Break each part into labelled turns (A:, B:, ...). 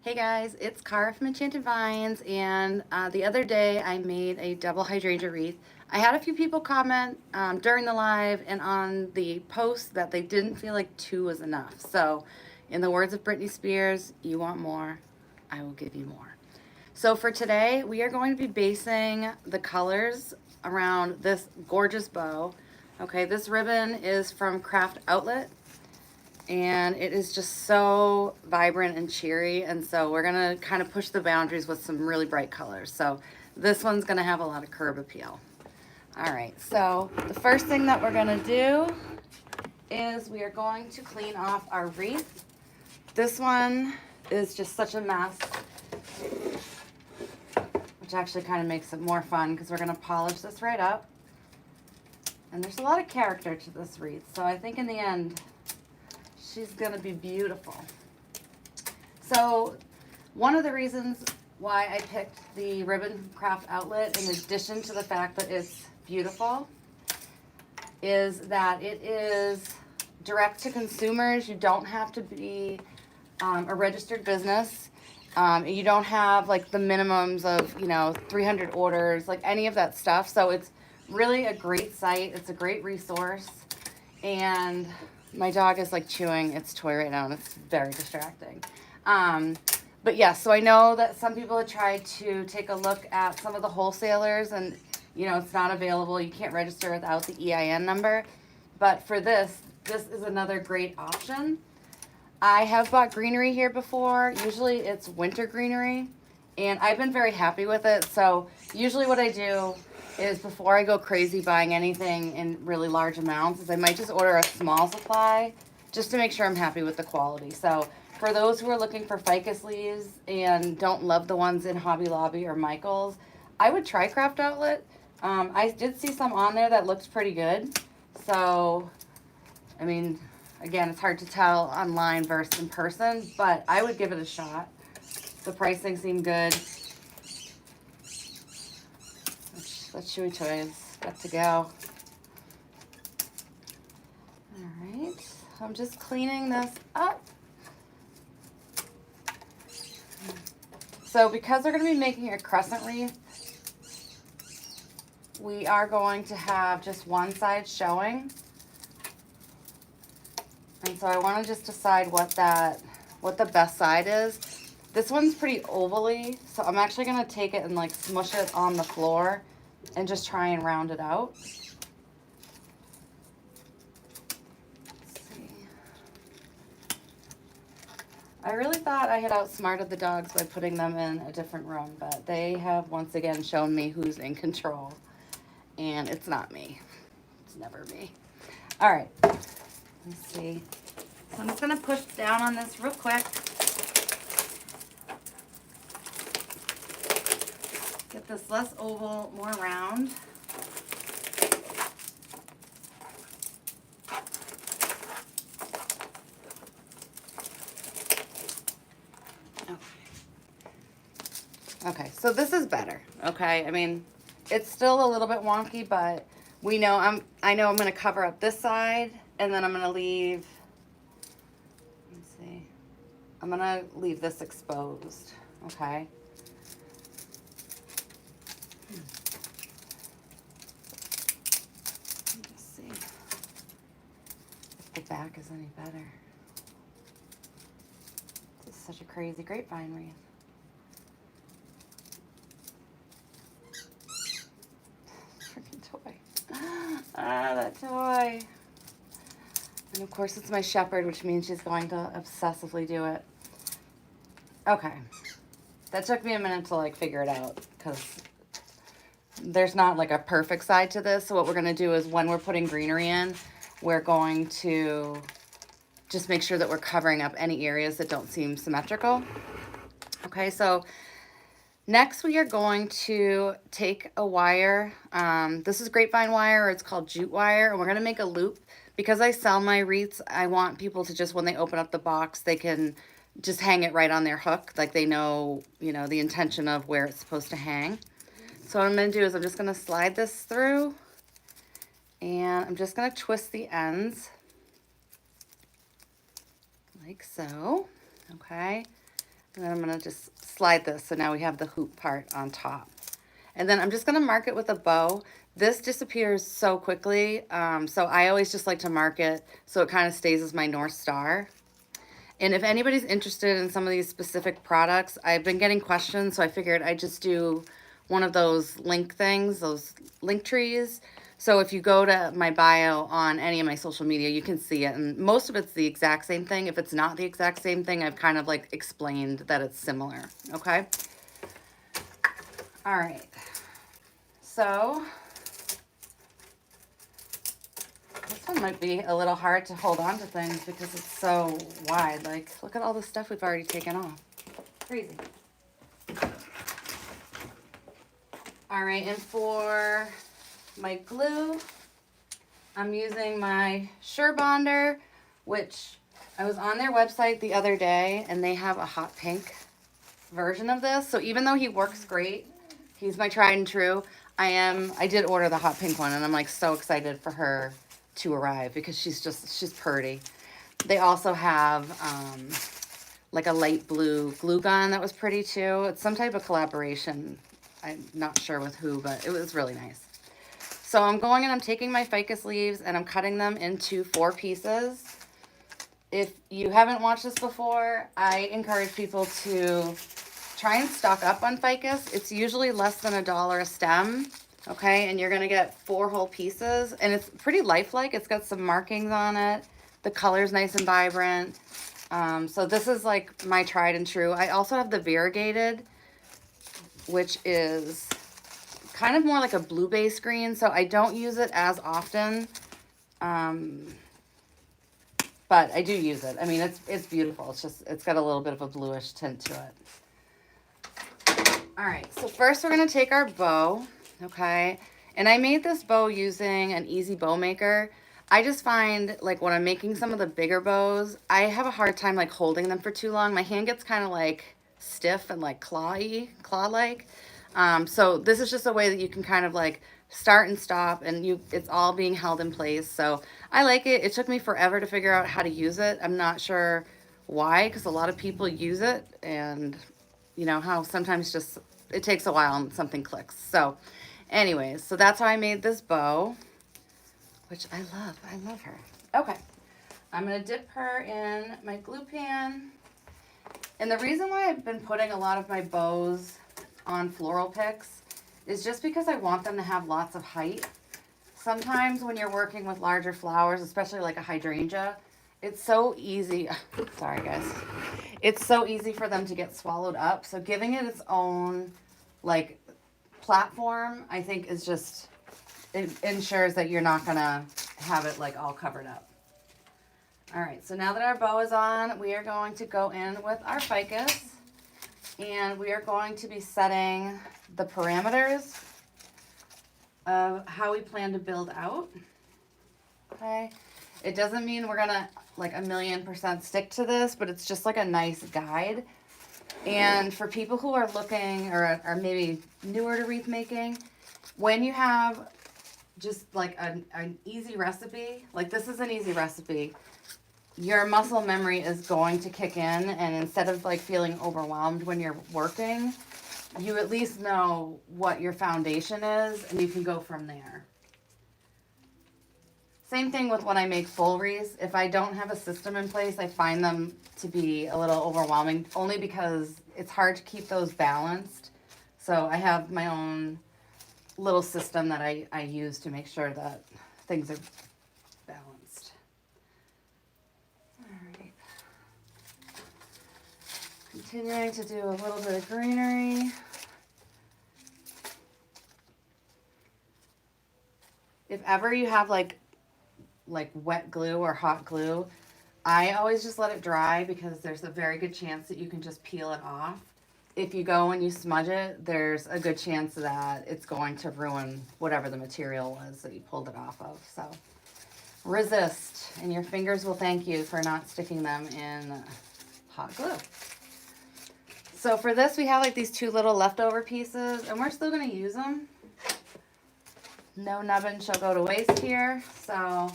A: Hey guys, it's Cara from Enchanted Vines, and the other day I made a double hydrangea wreath. I had a few people comment during the live and on the post that they didn't feel like two was enough. So, in the words of Britney Spears, you want more, I will give you more. So, for today, we are going to be basing the colors around this gorgeous bow. Okay, this ribbon is from Craft Outlet and it is just so vibrant and cheery, and so we're gonna kind of push the boundaries with some really bright colors. So this one's gonna have a lot of curb appeal. All right, so the first thing that we're gonna do is we are going to clean off our wreath. This one is just such a mess, which actually kind of makes it more fun because we're gonna polish this right up. And there's a lot of character to this wreath, so I think in the end she's gonna be beautiful. So one of the reasons why I picked the Ribbon Craft Outlet, in addition to the fact that it's beautiful, is that it is direct to consumers. You don't have to be a registered business. You don't have like the minimums of 300 orders, like any of that stuff. So it's really a great site. It's a great resource, and my dog is like chewing its toy right now, and it's very distracting. But yeah, so I know that some people have tried to take a look at some of the wholesalers, and it's not available. You can't register without the EIN number. But for this is another great option. I have bought greenery here before. Usually it's winter greenery, and I've been very happy with it. So usually what I do is, before I go crazy buying anything in really large amounts, is I might just order a small supply just to make sure I'm happy with the quality. So for those who are looking for ficus leaves and don't love the ones in Hobby Lobby or Michael's, I would try Craft Outlet. I did see some on there that looked pretty good. So, I mean, again, it's hard to tell online versus in person, but I would give it a shot. The pricing seemed good. Let's Chewy Toys got to go. All right, I'm just cleaning this up. So because we're going to be making a crescent wreath, we are going to have just one side showing. And so I want to just decide what the best side is. This one's pretty ovally, so I'm actually going to take it and like smush it on the floor and just try and round it out. Let's see. I really thought I had outsmarted the dogs by putting them in a different room, but they have once again shown me who's in control, and it's not me. It's never me. All right, let's see. So I'm just gonna push down on this real quick. Get this less oval, more round. Okay, so this is better. Okay, I mean, it's still a little bit wonky, but I know I'm gonna cover up this side, and then I'm gonna leave. Let's see. I'm gonna leave this exposed. Okay. Let's see if the back is any better. This is such a crazy grapevine wreath. Freaking toy. Ah, that toy. And of course it's my shepherd, which means she's going to obsessively do it. Okay. That took me a minute to like figure it out, because there's not like a perfect side to this. So what we're going to do is, when we're putting greenery in, we're going to just make sure that we're covering up any areas that don't seem symmetrical. Okay, so next we are going to take a wire. This is grapevine wire, or it's called jute wire, and we're going to make a loop. Because I sell my wreaths, I want people to just, when they open up the box, they can just hang it right on their hook, like they know, the intention of where it's supposed to hang. So what I'm going to do is, I'm just going to slide this through, and I'm just going to twist the ends like so. Okay. And then I'm going to just slide this so now we have the hoop part on top. And then I'm just going to mark it with a bow. This disappears so quickly, so I always just like to mark it so it kind of stays as my North Star. And if anybody's interested in some of these specific products, I've been getting questions, so I figured I'd just do one of those link things, those link trees. So if you go to my bio on any of my social media, you can see it. And most of it's the exact same thing. If it's not the exact same thing, I've kind of like explained that it's similar, okay? All right. So this one might be a little hard to hold on to things because it's so wide. Like, look at all the stuff we've already taken off. Crazy. All right, and for my glue, I'm using my Sure Bonder, which I was on their website the other day, and they have a hot pink version of this. So even though he works great, he's my tried and true, I did order the hot pink one, and I'm like so excited for her to arrive because she's pretty. They also have like a light blue glue gun that was pretty too. It's some type of collaboration. I'm not sure with who, but it was really nice. So I'm going and I'm taking my ficus leaves and I'm cutting them into 4 pieces. If you haven't watched this before, I encourage people to try and stock up on ficus. It's usually less than $1 a stem, okay? And you're gonna get 4 whole pieces, and it's pretty lifelike. It's got some markings on it. The color's nice and vibrant. So this is like my tried and true. I also have the variegated, which is kind of more like a blue base green, so I don't use it as often. But I do use it. I mean, it's beautiful. It's got a little bit of a bluish tint to it. All right, so first we're gonna take our bow, okay? And I made this bow using an easy bow maker. I just find like when I'm making some of the bigger bows, I have a hard time like holding them for too long. My hand gets kind of like stiff and like claw-like. So this is just a way that you can kind of like start and stop, and it's all being held in place. So I like it. It took me forever to figure out how to use it. I'm not sure why, because a lot of people use it, and you know how sometimes just it takes a while and something clicks. So anyways, so that's how I made this bow, which I love. I love her. Okay, I'm gonna dip her in my glue pan. And the reason why I've been putting a lot of my bows on floral picks is just because I want them to have lots of height. Sometimes when you're working with larger flowers, especially like a hydrangea, it's so easy. Sorry, guys. It's so easy for them to get swallowed up. So giving it its own like platform, I think is just, it ensures that you're not gonna have it like all covered up. All right, so now that our bow is on, we are going to go in with our ficus, and we are going to be setting the parameters of how we plan to build out. Okay, it doesn't mean we're gonna like 1,000,000% stick to this, but it's just like a nice guide. And for people who are looking or are maybe newer to wreath making, when you have just like an easy recipe, like this is an easy recipe, your muscle memory is going to kick in, and instead of like feeling overwhelmed when you're working, you at least know what your foundation is and you can go from there. Same thing with when I make full wreaths. If I don't have a system in place, I find them to be a little overwhelming, only because it's hard to keep those balanced. So I have my own little system that I use to make sure that things are balanced. All right. Continuing to do a little bit of greenery. If ever you have like wet glue or hot glue, I always just let it dry because there's a very good chance that you can just peel it off. If you go and you smudge it, there's a good chance that it's going to ruin whatever the material was that you pulled it off of. So resist, and your fingers will thank you for not sticking them in hot glue. So for this, we have like these 2 little leftover pieces, and we're still going to use them. No nubbin shall go to waste here. So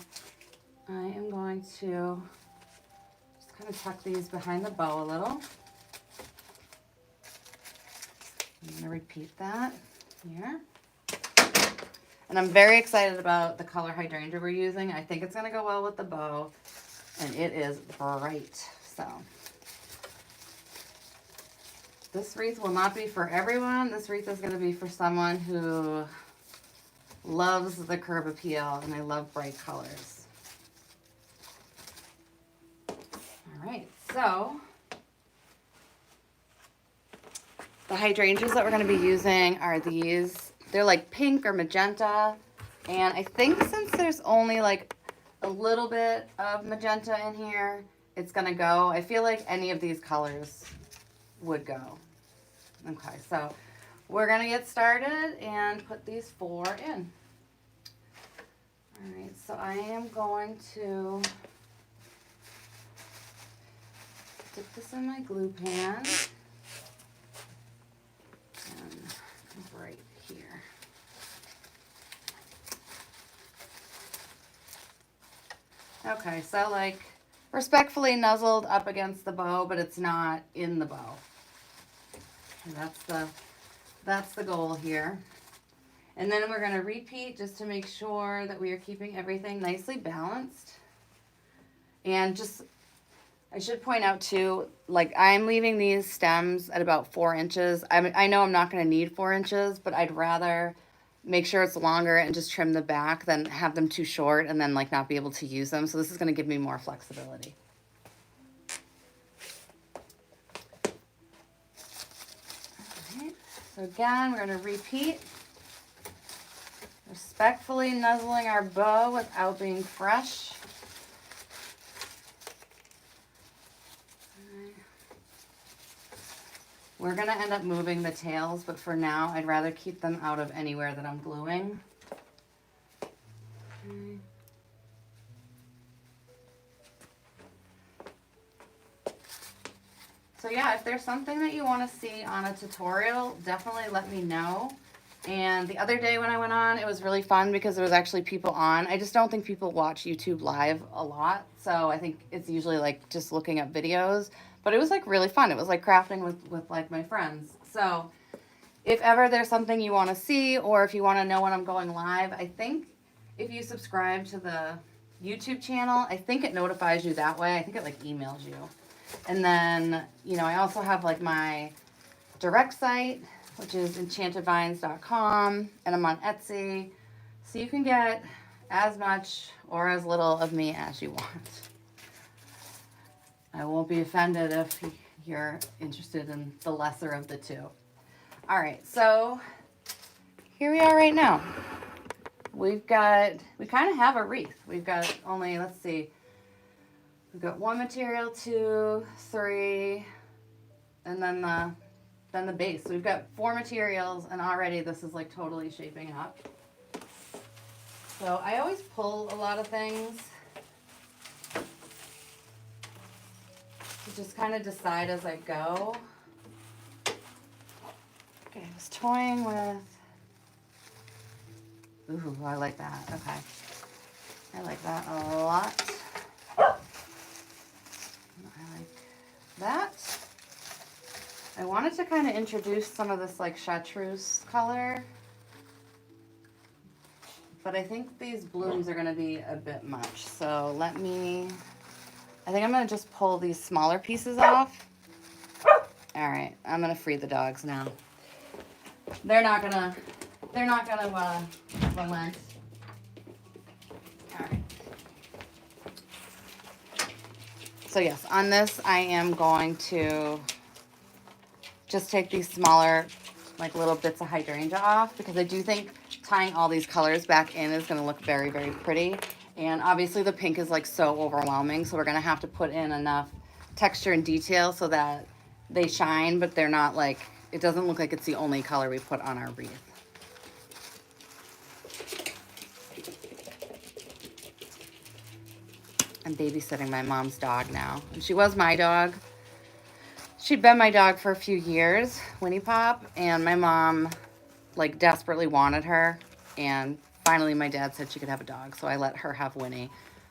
A: I am going to just kind of tuck these behind the bow a little. repeat that here. And I'm very excited about the color hydrangea we're using. I think it's going to go well with the bow, and it is bright. So this wreath will not be for everyone. This wreath is going to be for someone who loves the curb appeal, and I love bright colors. All right, so the hydrangeas that we're going to be using are these. They're like pink or magenta, and I think since there's only like a little bit of magenta in here, it's going to go. I feel like any of these colors would go. Okay, so we're going to get started and put these 4 in. All right, so I am going to dip this in my glue pan. And right here. Okay, so like respectfully nuzzled up against the bow, but it's not in the bow. And that's the goal here. And then we're going to repeat just to make sure that we are keeping everything nicely balanced. And just, I should point out too, like I'm leaving these stems at about 4 inches. I know I'm not going to need 4 inches, but I'd rather make sure it's longer and just trim the back than have them too short and then like not be able to use them. So this is going to give me more flexibility. All right. So again, we're going to repeat. Respectfully nuzzling our bow without being fresh. We're going to end up moving the tails, but for now, I'd rather keep them out of anywhere that I'm gluing. Okay. So yeah, if there's something that you want to see on a tutorial, definitely let me know. And the other day when I went on, it was really fun because there was actually people on. I just don't think people watch YouTube live a lot. So I think it's usually like just looking up videos. But it was like really fun. It was like crafting with like my friends. So if ever there's something you want to see or if you want to know when I'm going live, I think if you subscribe to the YouTube channel, I think it notifies you that way. I think it like emails you. And then, you know, I also have like my direct site, which is enchantedvines.com, and I'm on Etsy. So you can get as much or as little of me as you want. I won't be offended if you're interested in the lesser of the two. All right, so here we are right now. We kind of have a wreath. We've got only, let's see, we've got 1 material, 2, 3, and then the base. So we've got 4 materials, and already this is like totally shaping up. So I always pull a lot of things to just kind of decide as I go. Okay, I was toying with, ooh, I like that. Okay, I like that a lot. I like that. I wanted to kind of introduce some of this like chartreuse color, but I think these blooms are going to be a bit much. So I think I'm going to just pull these smaller pieces off. All right, I'm going to free the dogs now. They're not going to relent. All right. So yes, on this I am going to just take these smaller, like little bits of hydrangea off because I do think tying all these colors back in is going to look very, very pretty. And obviously the pink is like so overwhelming, so we're going to have to put in enough texture and detail so that they shine, but they're not like, it doesn't look like it's the only color we put on our wreath. I'm babysitting my mom's dog now. And she was my dog. She'd been my dog for a few years, Winnie Pop, and my mom like desperately wanted her, and finally my dad said she could have a dog, so I let her have Winnie.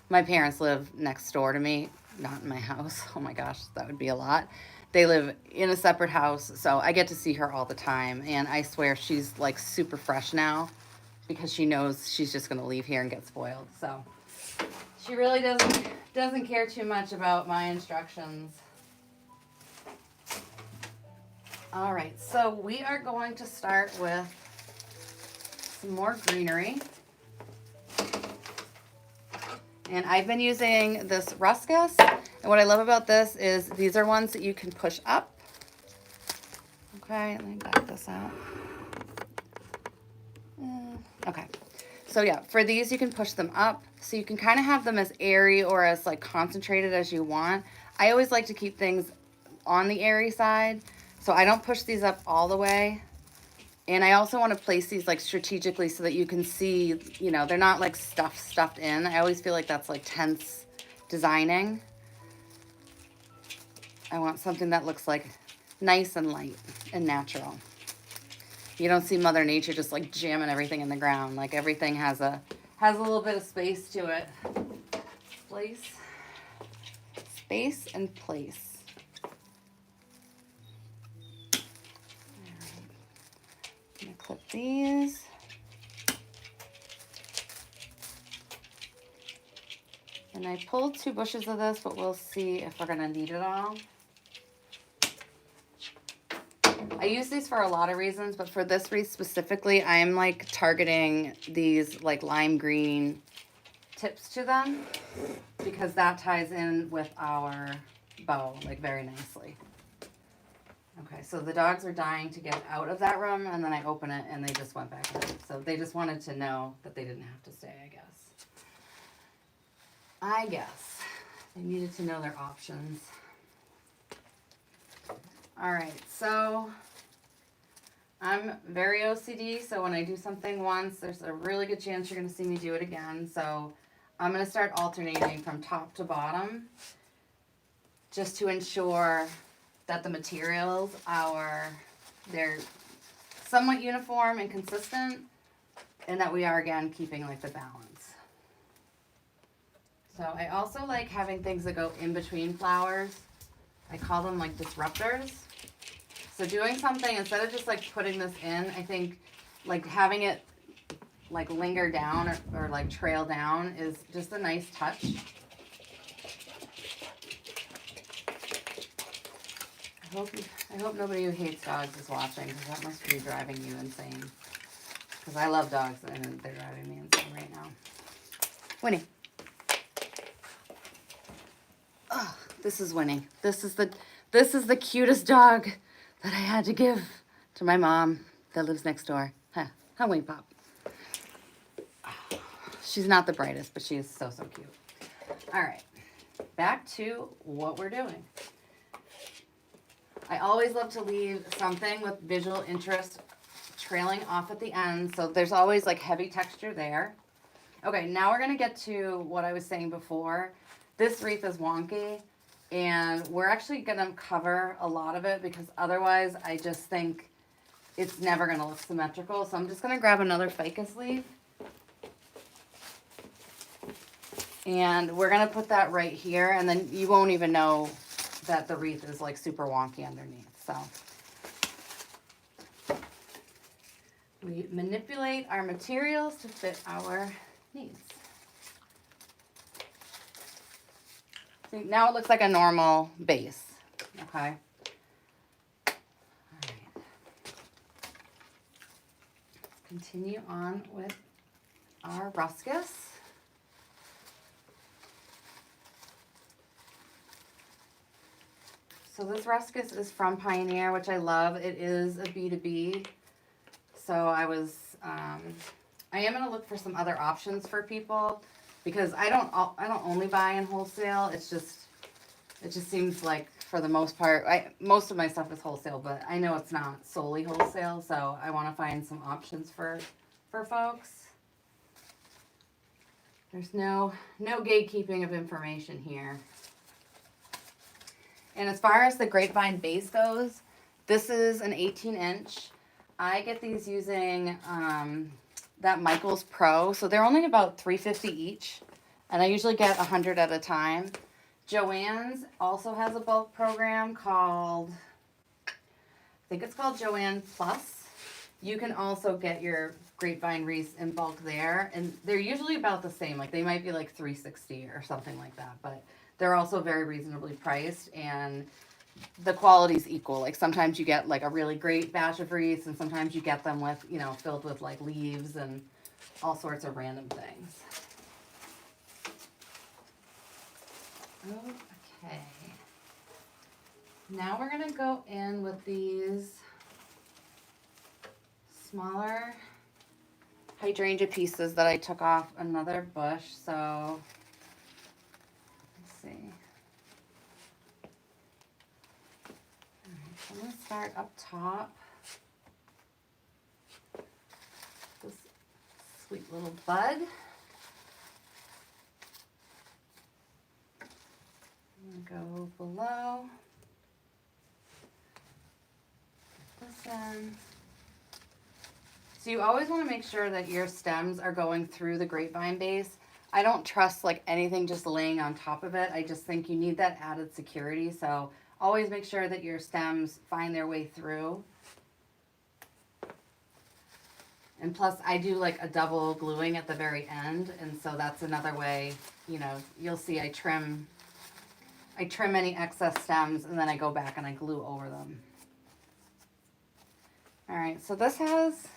A: My parents live next door to me, not in my house. Oh my gosh, that would be a lot. they live in a separate house, so I get to see her all the time. And I swear she's like super fresh now because she knows she's just going to leave here and get spoiled. So she really doesn't care too much about my instructions. All right, so we are going to start with some more greenery. And I've been using this ruscus. And what I love about this is these are ones that you can push up. Okay, let me back this out. Okay. So yeah, for these you can push them up. So you can kind of have them as airy or as like concentrated as you want. I always like to keep things on the airy side. So I don't push these up all the way. And I also want to place these like strategically so that you can see, you know, they're not like stuffed in. I always feel like that's like tense designing. I want something that looks like nice and light and natural. You don't see Mother Nature just like jamming everything in the ground. Like everything has a little bit of space to it. Space and place. I'm gonna clip these. And I pulled 2 bushes of this, but we'll see if we're gonna need it all. I use these for a lot of reasons, but for this wreath specifically, I'm like targeting these like lime green tips to them because that ties in with our bow like very nicely. Okay, so the dogs were dying to get out of that room, and then I open it, and they just went back in. So they just wanted to know that they didn't have to stay, I guess. They needed to know their options. All right, so I'm very OCD, so when I do something once, there's a really good chance you're going to see me do it again. So I'm going to start alternating from top to bottom just to ensure that the materials they're somewhat uniform and consistent, and that we are again keeping like the balance. So I also like having things that go in between flowers. I call them like disruptors. So doing something instead of just like putting this in, I think like having it like linger down or like trail down is just a nice touch. I hope nobody who hates dogs is watching, because that must be driving you insane. Because I love dogs and they're driving me insane right now. Winnie. Oh, this is Winnie. This is the cutest dog that I had to give to my mom that lives next door. Huh, Winnie Pop. She's not the brightest, but she is so cute. All right, back to what we're doing. I always love to leave something with visual interest trailing off at the end. So there's always like heavy texture there. Okay, now we're gonna get to what I was saying before. This wreath is wonky, and we're actually gonna cover a lot of it because otherwise I just think it's never gonna look symmetrical. So I'm just gonna grab another ficus leaf. And we're gonna put that right here, and then you won't even know that the wreath is like super wonky underneath. So we manipulate our materials to fit our needs. See, now it looks like a normal base. Okay. All right. Let's continue on with our ruscus. So this ruscus is from Pioneer, which I love. It is a B2B. So I am going to look for some other options for people because I don't only buy in wholesale. It just seems like for the most part, most of my stuff is wholesale, but I know it's not solely wholesale. So I want to find some options for folks. There's no gatekeeping of information here. And as far as the grapevine base goes, this is an 18-inch. I get these using that Michaels Pro. So they're only about $3.50 each. And I usually get 100 at a time Joann's also has a bulk program called, I think it's called Joann Plus. You can also get your grapevine wreaths in bulk there, and they're usually about the same. Like they might be like $3.60 or something like that, but they're also very reasonably priced, and the quality's equal. Like sometimes you get like a really great batch of wreaths, and sometimes you get them with, you know, filled with like leaves and all sorts of random things. Okay. Now we're gonna go in with these smaller hydrangea pieces that I took off another bush. So let's see. All right, so I'm gonna start up top. This sweet little bud. Go below. This in. So you always want to make sure that your stems are going through the grapevine base. I don't trust like anything just laying on top of it. I just think you need that added security. So always make sure that your stems find their way through. And plus I do like a double gluing at the very end. And so that's another way, you know, you'll see I trim any excess stems and then I go back and I glue over them. All right, so this has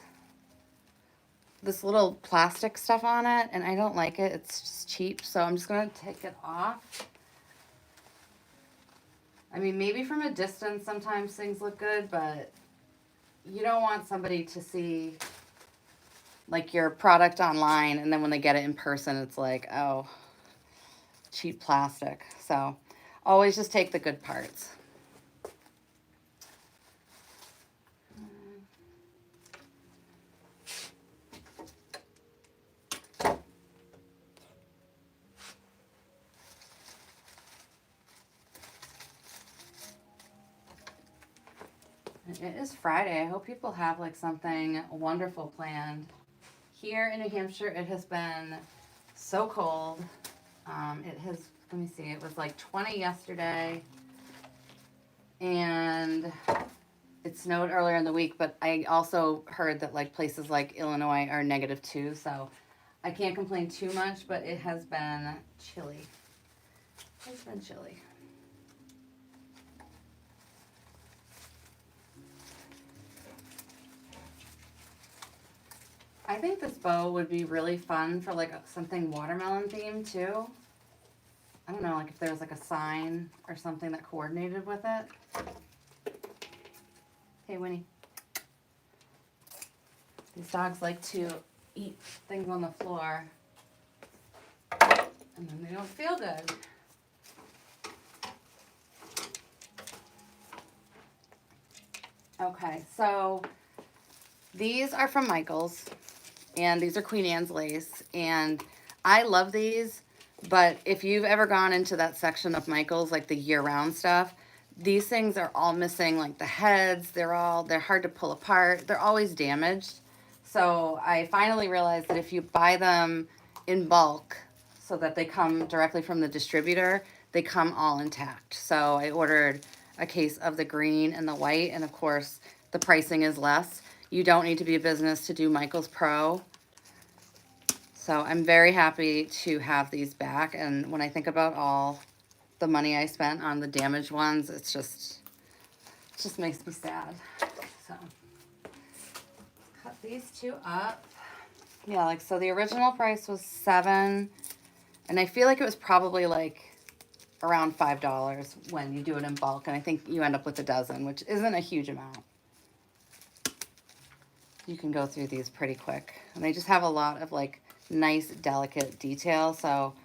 A: this little plastic stuff on it and I don't like it. It's just cheap, so I'm just gonna take it off. I mean, maybe from a distance sometimes things look good, but you don't want somebody to see like your product online and then when they get it in person it's like, oh, cheap plastic. So always just take the good parts. It is Friday. I hope people have like something wonderful planned. Here in New Hampshire, it has been so cold. It has, let me see, it was like 20 yesterday. And it snowed earlier in the week, but I also heard that like places like Illinois are -2, so I can't complain too much, but it has been chilly. It's been chilly. I think this bow would be really fun for like something watermelon themed too. I don't know, like if there was like a sign or something that coordinated with it. Hey, Winnie. These dogs like to eat things on the floor and then they don't feel good. Okay, so these are from Michael's. And these are Queen Anne's lace, and I love these, but if you've ever gone into that section of Michael's, like the year-round stuff, these things are all missing like the heads. They're hard to pull apart. They're always damaged. So I finally realized that if you buy them in bulk so that they come directly from the distributor, they come all intact. So I ordered a case of the green and the white, and of course the pricing is less. You don't need to be a business to do Michael's Pro. So I'm very happy to have these back. And when I think about all the money I spent on the damaged ones, it just makes me sad. So cut these two up. Yeah, like, so the original price was $7, and I feel like it was probably like around $5 when you do it in bulk. And I think you end up with a dozen, which isn't a huge amount. You can go through these pretty quick. And they just have a lot of like nice, delicate detail. So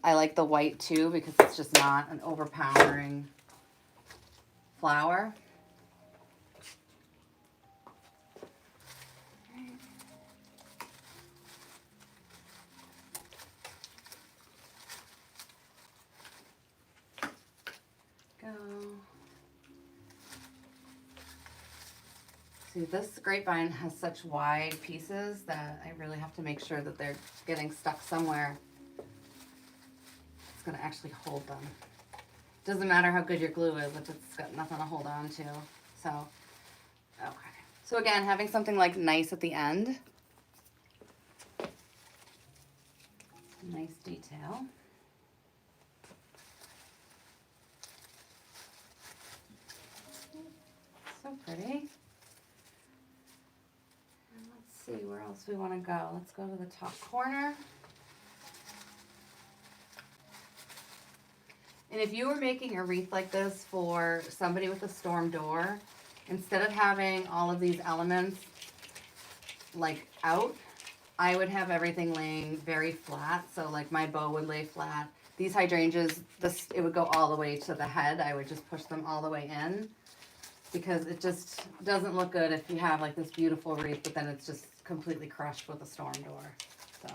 A: I like the white too because it's just not an overpowering flower. Go. See, this grapevine has such wide pieces that I really have to make sure that they're getting stuck somewhere. It's going to actually hold them. Doesn't matter how good your glue is if it's got nothing to hold on to. So, okay. So again, having something like nice at the end. Nice detail. So pretty. And let's see where else we want to go. Let's go to the top corner. And if you were making a wreath like this for somebody with a storm door, instead of having all of these elements like out, I would have everything laying very flat. So like my bow would lay flat. These hydrangeas, it would go all the way to the head. I would just push them all the way in because it just doesn't look good if you have like this beautiful wreath, but then it's just completely crushed with a storm door. So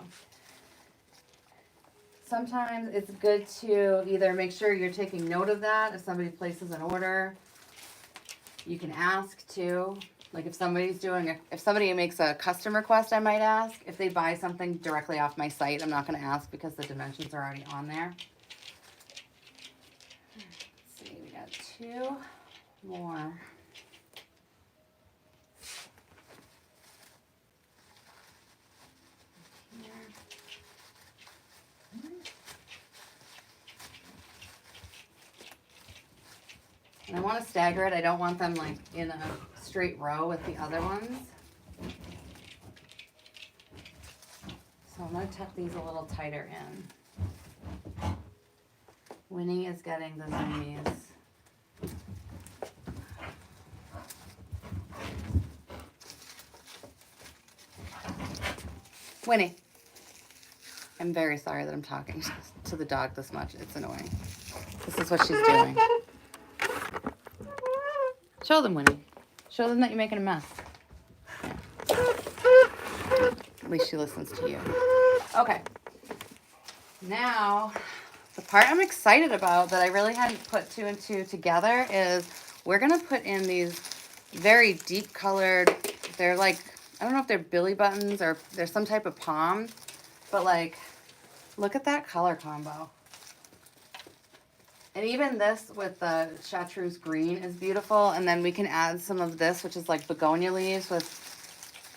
A: sometimes it's good to either make sure you're taking note of that. If somebody places an order, you can ask too. Like if somebody makes a custom request, I might ask. If they buy something directly off my site, I'm not going to ask because the dimensions are already on there. Let's see, we got 2 more. And I want to stagger it. I don't want them like in a straight row with the other ones. So I'm going to tuck these a little tighter in. Winnie is getting the zoomies. Winnie. I'm very sorry that I'm talking to the dog this much. It's annoying. This is what she's doing. Show them, Winnie. Show them that you're making a mess. Yeah. At least she listens to you. Okay. Now, the part I'm excited about that I really hadn't put 2 and 2 together is we're going to put in these very deep colored, they're like, I don't know if they're billy buttons or they're some type of palm, but like, look at that color combo. And even this with the chartreuse green is beautiful. And then we can add some of this, which is like begonia leaves with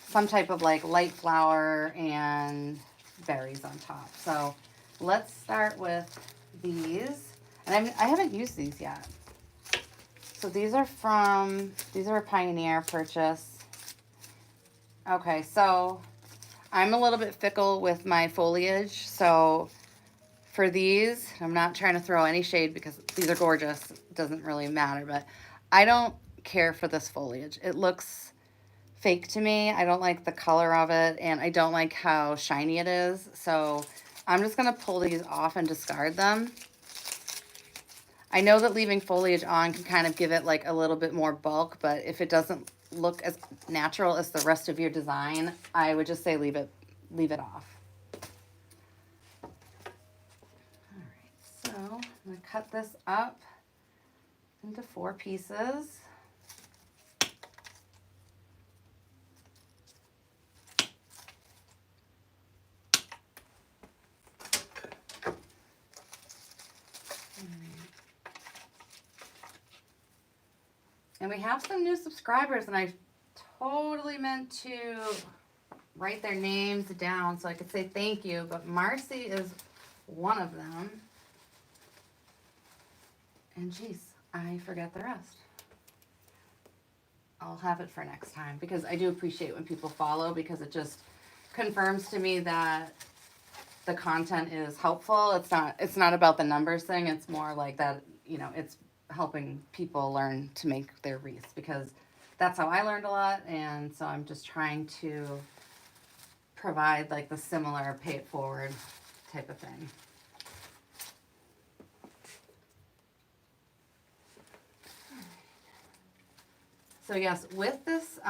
A: some type of like light flower and berries on top. So let's start with these. And I haven't used these yet. So these are a Pioneer purchase. Okay, so I'm a little bit fickle with my foliage. So for these, I'm not trying to throw any shade because these are gorgeous. It doesn't really matter, but I don't care for this foliage. It looks fake to me. I don't like the color of it, and I don't like how shiny it is. So I'm just going to pull these off and discard them. I know that leaving foliage on can kind of give it like a little bit more bulk, but if it doesn't look as natural as the rest of your design, I would just say leave it off. So I'm going to cut this up into 4 pieces. And we have some new subscribers, and I totally meant to write their names down so I could say thank you, but Marcy is one of them. And geez, I forget the rest. I'll have it for next time because I do appreciate when people follow because it just confirms to me that the content is helpful. It's not about the numbers thing. It's more like that, you know, it's helping people learn to make their wreaths because that's how I learned a lot. And so I'm just trying to provide like the similar pay it forward type of thing. So yes, with this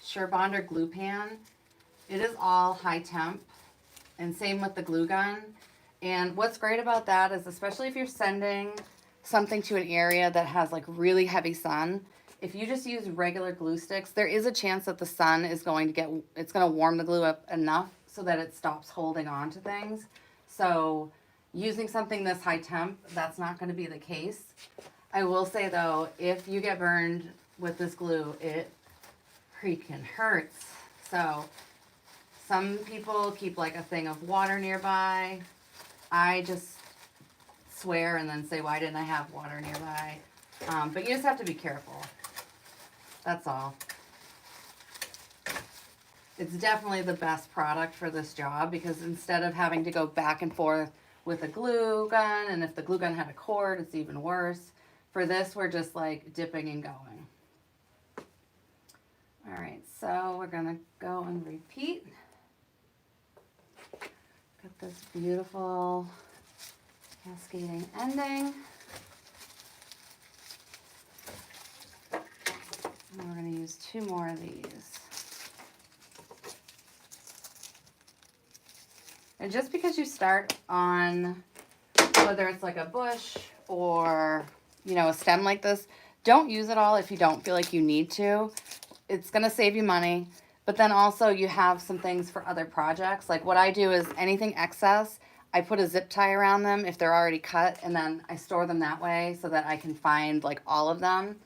A: Surebonder glue pan, it is all high temp, and same with the glue gun. And what's great about that is, especially if you're sending something to an area that has like really heavy sun, if you just use regular glue sticks, there is a chance that the sun is going to warm the glue up enough so that it stops holding on to things. So using something this high temp, that's not going to be the case. I will say though, if you get burned with this glue, it freaking hurts. So some people keep like a thing of water nearby. I just swear and then say, why didn't I have water nearby? But you just have to be careful. That's all. It's definitely the best product for this job because instead of having to go back and forth with a glue gun, and if the glue gun had a cord, it's even worse. For this, we're just like dipping and going. All right, so we're gonna go and repeat. Got this beautiful cascading ending. And we're gonna use 2 more of these. And just because you start on, whether it's like a bush or, you know, a stem like this, don't use it all if you don't feel like you need to. It's going to save you money. But then also you have some things for other projects. Like what I do is anything excess, I put a zip tie around them if they're already cut, and then I store them that way so that I can find like all of them.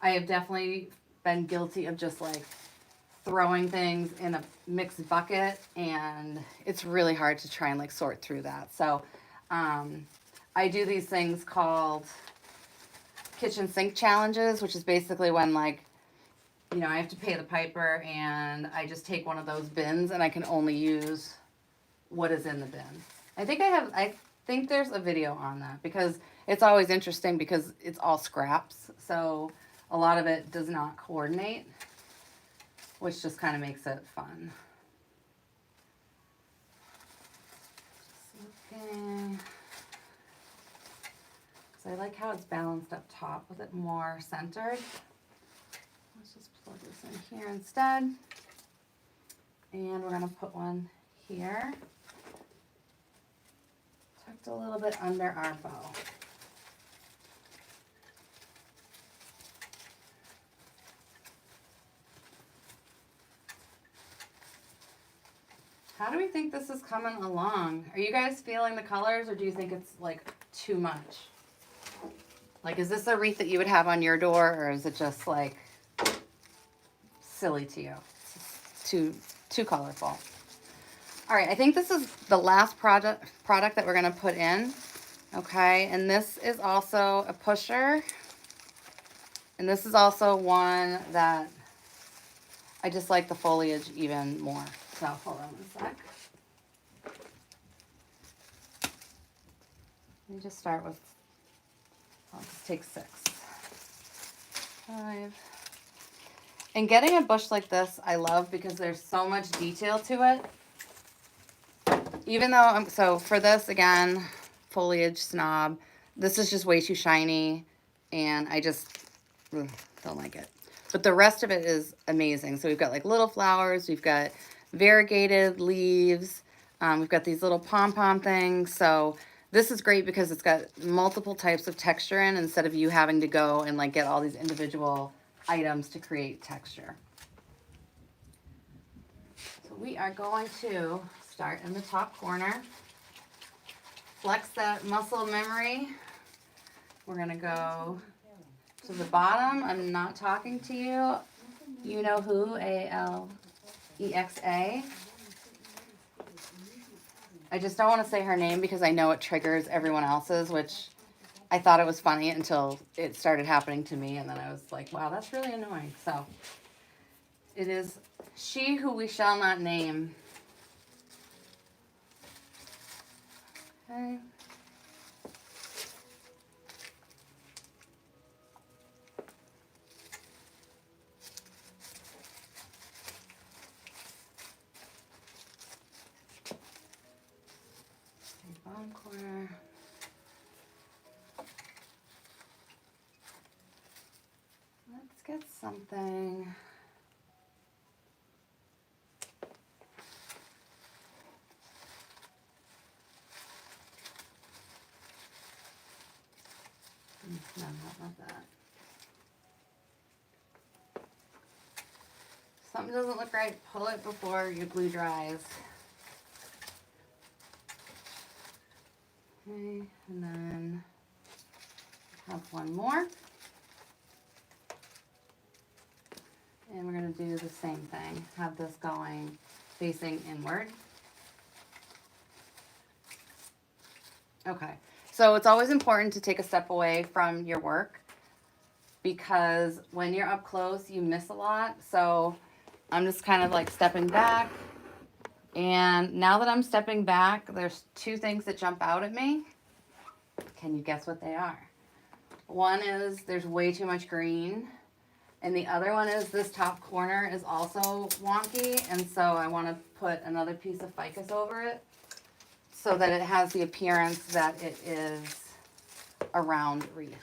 A: I have definitely been guilty of just like throwing things in a mixed bucket, and it's really hard to try and like sort through that. So I do these things called kitchen sink challenges, which is basically when like, you know, I have to pay the piper and I just take one of those bins and I can only use what is in the bin. I think there's a video on that because it's always interesting because it's all scraps. So a lot of it does not coordinate, which just kind of makes it fun. Okay. So I like how it's balanced up top with it more centered. Let's just plug this in here instead. And we're gonna put one here. Tucked a little bit under our bow. How do we think this is coming along? Are you guys feeling the colors, or do you think it's like too much? Like, is this a wreath that you would have on your door, or is it just like silly to you? It's too colorful. All right, I think this is the last product that we're gonna put in. Okay, and this is also a pusher. And this is also one that I just like the foliage even more. So hold on a sec. Let me just start with, I'll just take 6, 5. And getting a bush like this, I love because there's so much detail to it. Even though, so for this, again, foliage snob, this is just way too shiny and I just don't like it. But the rest of it is amazing. So we've got like little flowers, we've got variegated leaves, we've got these little pom-pom things. So this is great because it's got multiple types of texture in instead of you having to go and like get all these individual items to create texture. So we are going to start in the top corner. Flex that muscle memory. We're gonna go to the bottom. I'm not talking to you. You know who, Alexa. I just don't want to say her name because I know it triggers everyone else's, which I thought it was funny until it started happening to me, and then I was like, wow, that's really annoying. So it is she who we shall not name. Okay. Bottom corner. Let's get something. No, not that. Something doesn't look right, pull it before your glue dries. Okay, and then have one more. And we're going to do the same thing. Have this going facing inward. Okay, so it's always important to take a step away from your work because when you're up close, you miss a lot. So I'm just kind of like stepping back. And now that I'm stepping back, there's two things that jump out at me. Can you guess what they are? One is there's way too much green. And the other one is this top corner is also wonky. And so I want to put another piece of ficus over it so that it has the appearance that it is a round wreath.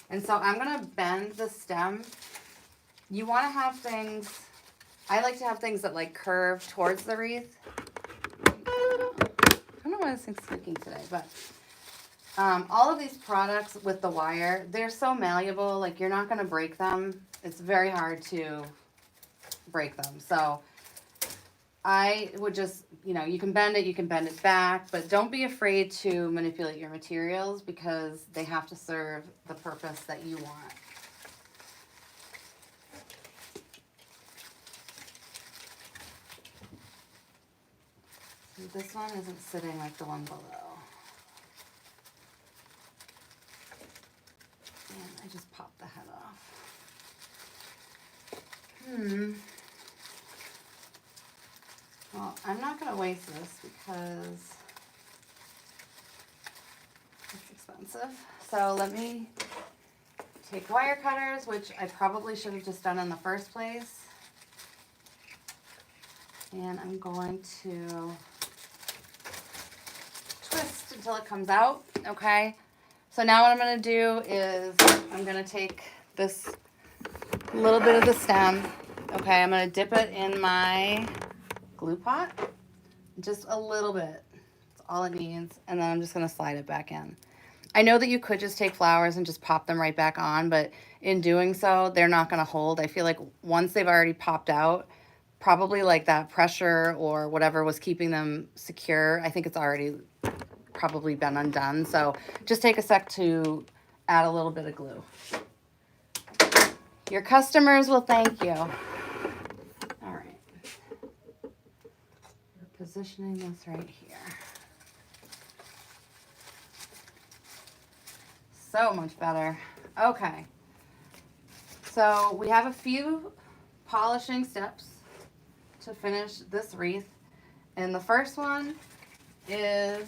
A: And so I'm going to bend the stem. You want to have things, I like to have things that like curve towards the wreath. I don't know why this thing's squeaking today, but all of these products with the wire, they're so malleable, like you're not going to break them. It's very hard to break them. So I would just, you can bend it back, but don't be afraid to manipulate your materials because they have to serve the purpose that you want. See, this one isn't sitting like the one below. And I just popped the head off. Well, I'm not going to waste this because it's expensive. So let me take wire cutters, which I probably should have just done in the first place. And I'm going to twist until it comes out, okay? So now what I'm going to do is I'm going to take this little bit of the stem, okay? I'm going to dip it in my glue pot, just a little bit. That's all it needs. And then I'm just going to slide it back in. I know that you could just take flowers and just pop them right back on, but in doing so, they're not going to hold. I feel like once they've already popped out, probably like that pressure or whatever was keeping them secure, I think it's already probably been undone. So just take a sec to add a little bit of glue. Your customers will thank you. All right. We're positioning this right here. So much better. Okay. So we have a few polishing steps to finish this wreath. And the first one is,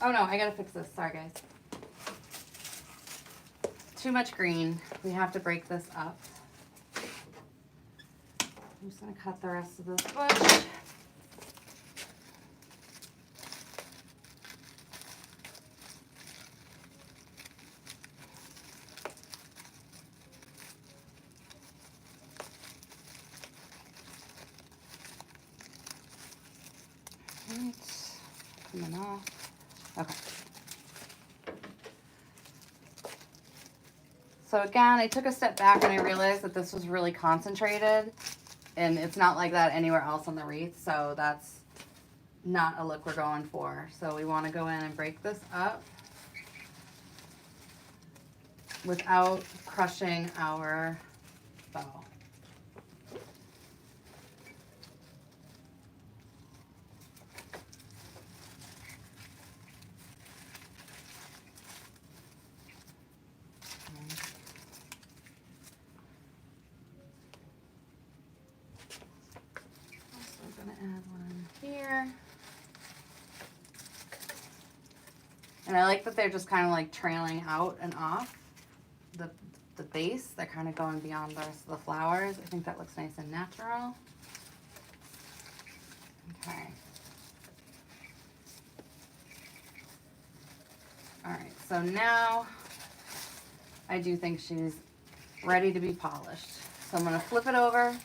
A: oh no, I gotta fix this. Sorry guys. Too much green. We have to break this up. I'm just gonna cut the rest of this bush. Right. Coming off. Okay. So again, I took a step back and I realized that this was really concentrated and it's not like that anywhere else on the wreath. So that's not a look we're going for. So we want to go in and break this up without crushing our bow. Add one here. And I like that they're just kind of like trailing out and off the base. They're kind of going beyond the rest of the flowers. I think that looks nice and natural. Okay. All right, so now I do think she's ready to be polished. So I'm gonna flip it over.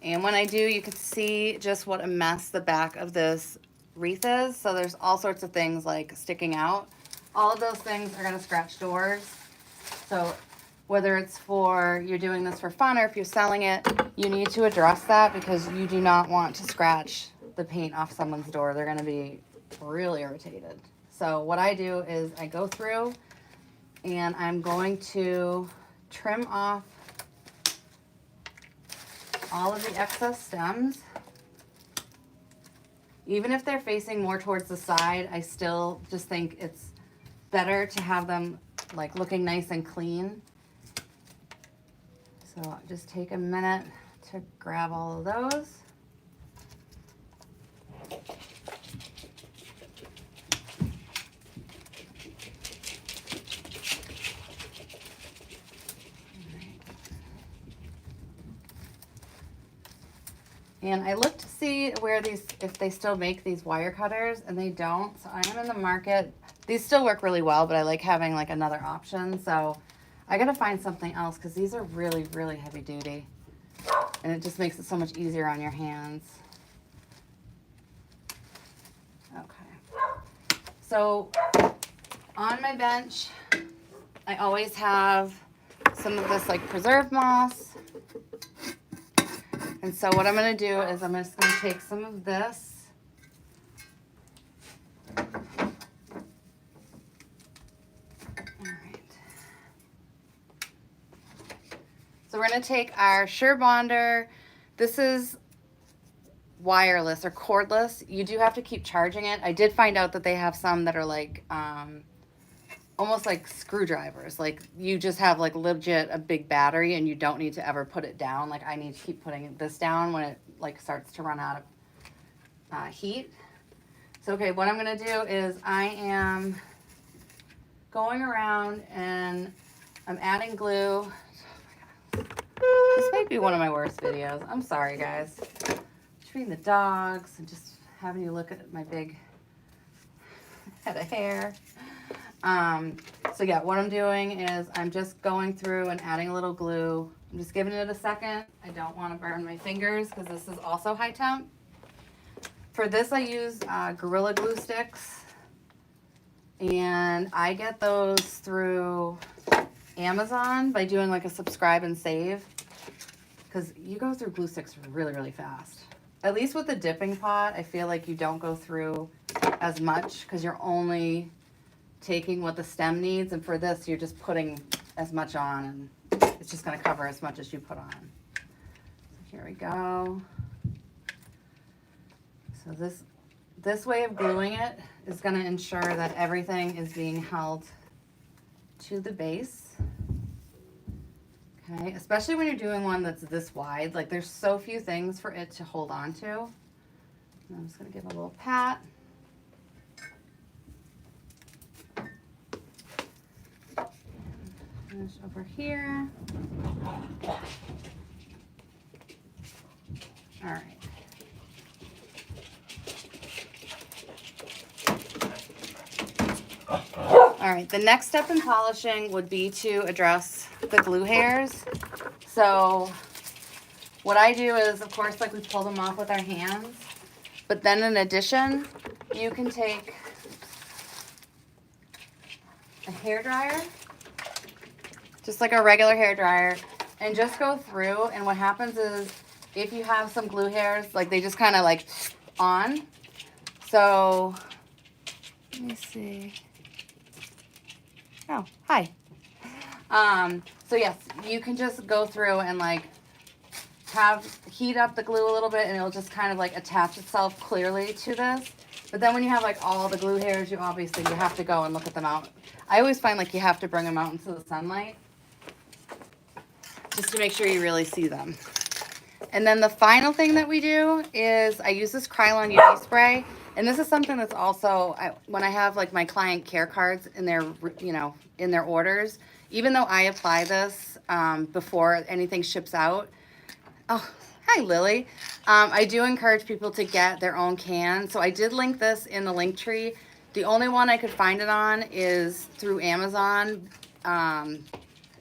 A: And when I do, you can see just what a mess the back of this wreath is. So there's all sorts of things like sticking out. All of those things are gonna scratch doors. So whether it's for you're doing this for fun or if you're selling it, you need to address that because you do not want to scratch the paint off someone's door. They're going to be really irritated. So what I do is I go through and I'm going to trim off all of the excess stems. Even if they're facing more towards the side, I still just think it's better to have them like looking nice and clean. So just take a minute to grab all of those. And I looked to see where these, if they still make these wire cutters, and they don't. So I am in the market. These still work really well, but I like having like another option. So I gotta find something else because these are really, really heavy duty. And it just makes it so much easier on your hands. Okay. So on my bench, I always have some of this like preserved moss. And so what I'm going to do is I'm just going to take some of this. All right. So we're going to take our Sure Bonder. This is wireless or cordless. You do have to keep charging it. I did find out that they have some that are like almost like screwdrivers. Like you just have like legit a big battery and you don't need to ever put it down. Like I need to keep putting this down when it like starts to run out of heat. So okay, what I'm gonna do is I am going around and I'm adding glue. Oh my God. This might be one of my worst videos. I'm sorry guys. Between the dogs and just having you look at my big head of hair. So yeah, what I'm doing is I'm just going through and adding a little glue. I'm just giving it a second. I don't want to burn my fingers because this is also high temp. For this I use Gorilla Glue sticks, and I get those through Amazon by doing like a subscribe and save, because you go through glue sticks really, really fast. At least with the dipping pot, I feel like you don't go through as much because you're only taking what the stem needs, and for this you're just putting as much on and it's just going to cover as much as you put on. So here we go. So this way of gluing it is going to ensure that everything is being held to the base. Okay, especially when you're doing one that's this wide, like there's so few things for it to hold on to. I'm just going to give it a little pat. Finish over here. All right. All right, the next step in polishing would be to address the glue hairs. So what I do is, of course, like we pull them off with our hands, but then in addition, you can take a hairdryer, just like a regular hairdryer, and just go through, and what happens is if you have some glue hairs, like they just kind of like on. So let me see. Oh, hi. So yes, you can just go through and like heat up the glue a little bit, and it'll just kind of like attach itself clearly to this. But then when you have like all the glue hairs, you have to go and look at them out. I always find like you have to bring them out into the sunlight just to make sure you really see them. And then the final thing that we do is I use this Krylon UV spray. And this is something that's also, when I have like my client care cards in their, in their orders, even though I apply this before anything ships out. Oh, hi Lily. I do encourage people to get their own can. So I did link this in the link tree. The only one I could find it on is through Amazon.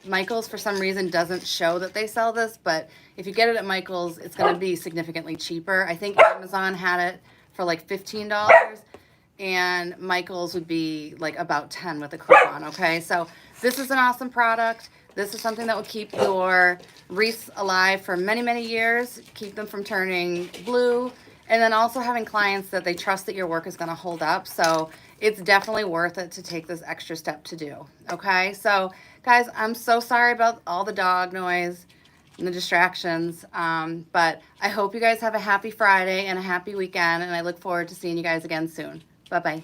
A: Michael's for some reason doesn't show that they sell this, but if you get it at Michael's, it's going to be significantly cheaper. I think Amazon had it for like $15, and Michael's would be like about 10 with a coupon. Okay, so this is an awesome product. This is something that will keep your wreaths alive for many, many years, keep them from turning blue, and then also having clients that they trust that your work is going to hold up. So it's definitely worth it to take this extra step to do. Okay, so guys, I'm so sorry about all the dog noise and the distractions, but I hope you guys have a happy Friday and a happy weekend, and I look forward to seeing you guys again soon. Bye-bye.